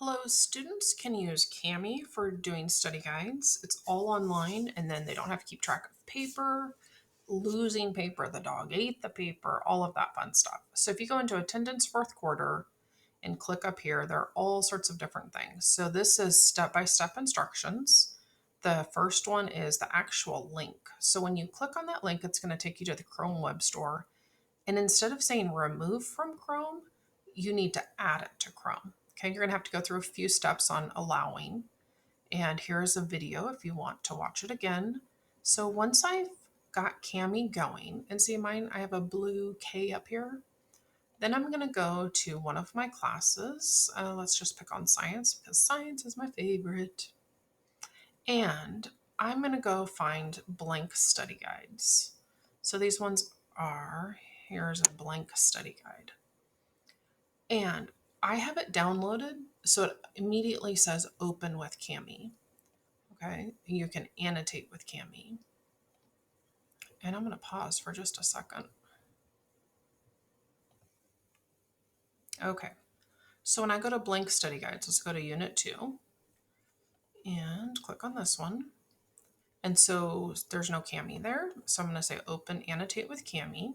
Hello, students can use Kami for doing study guides. It's all online and then they don't have to keep track of paper, losing paper, the dog ate the paper, all of that fun stuff. So if you go into attendance fourth quarter and click up here, there are all sorts of different things. So this is step-by-step instructions. The first one is the actual link. So when you click on that link, it's going to take you to the Chrome Web Store. And instead of saying remove from Chrome, you need to add it to Chrome. Okay, you're gonna have to go through a few steps on allowing. And here's a video if you want to watch it again. So once I've got Kami going, and see mine, I have a blue K up here. Then I'm gonna go to one of my classes. Let's just pick on science because science is my favorite. And I'm gonna go find blank study guides. So these ones are, here's a blank study guide. And I have it downloaded so it immediately says open with Kami. Okay, you can annotate with Kami. And I'm going to pause for just a second. Okay, so when I go to blank study guides, let's go to unit 2 and click on this one. And so there's no Kami there. So I'm going to say open annotate with Kami.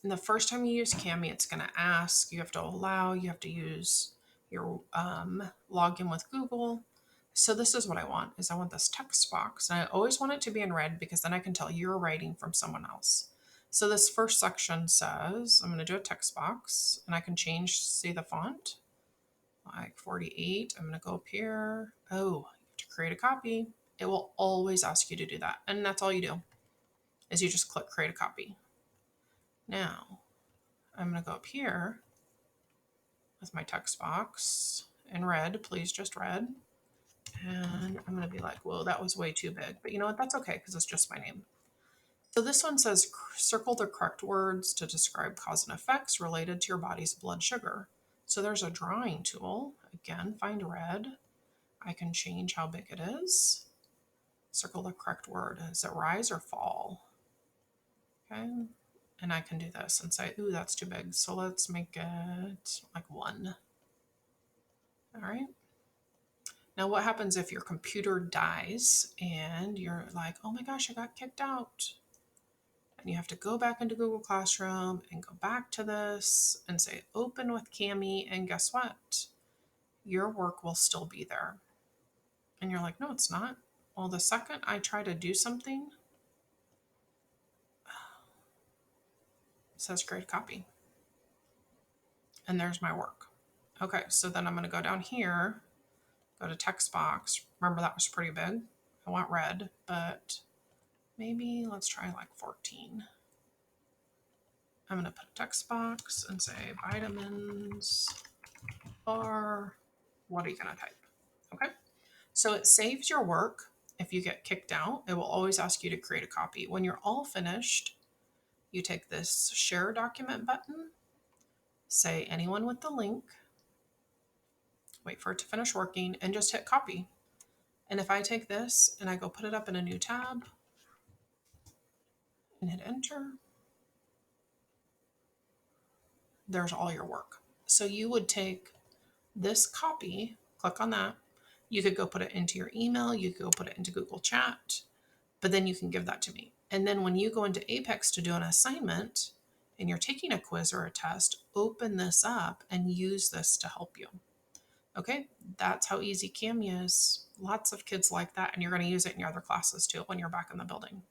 And the first time you use Kami, it's going to ask, you have to allow, you have to use your login with Google. So this is what I want, is I want this text box. And I always want it to be in red because then I can tell you're writing from someone else. So this first section says, I'm going to do a text box and I can change, see the font, like 48. I'm going to go up here. Oh, you have to create a copy. It will always ask you to do that. And that's all you do, is you just click create a copy. Now, I'm going to go up here with my text box in red, please just red. And I'm going to be like, whoa, that was way too big. But you know what? That's okay because it's just my name. So this one says circle the correct words to describe cause and effects related to your body's blood sugar. So there's a drawing tool. Again, find red. I can change how big it is. Circle the correct word. Is it rise or fall? Okay. And I can do this and say, ooh, that's too big. So let's make it like 1. All right. Now, what happens if your computer dies and you're like, oh my gosh, I got kicked out? And you have to go back into Google Classroom and go back to this and say, open with Kami. And guess what? Your work will still be there. And you're like, no, it's not. Well, the second I try to do something, it says create copy. And there's my work. Okay, so then I'm going to go down here, go to text box. Remember that was pretty big. I want red, but maybe let's try like 14. I'm going to put a text box and say vitamins are, what are you going to type? Okay. So it saves your work. If you get kicked out, it will always ask you to create a copy. When you're all finished, you take this share document button, say anyone with the link, wait for it to finish working, and just hit copy. And if I take this and I go put it up in a new tab and hit enter, there's all your work. So you would take this copy, click on that. You could go put it into your email. You could go put it into Google Chat, but then you can give that to me. And then when you go into Apex to do an assignment and you're taking a quiz or a test, open this up and use this to help you. Okay, that's how easy Kami is. Lots of kids like that, and you're going to use it in your other classes too when you're back in the building.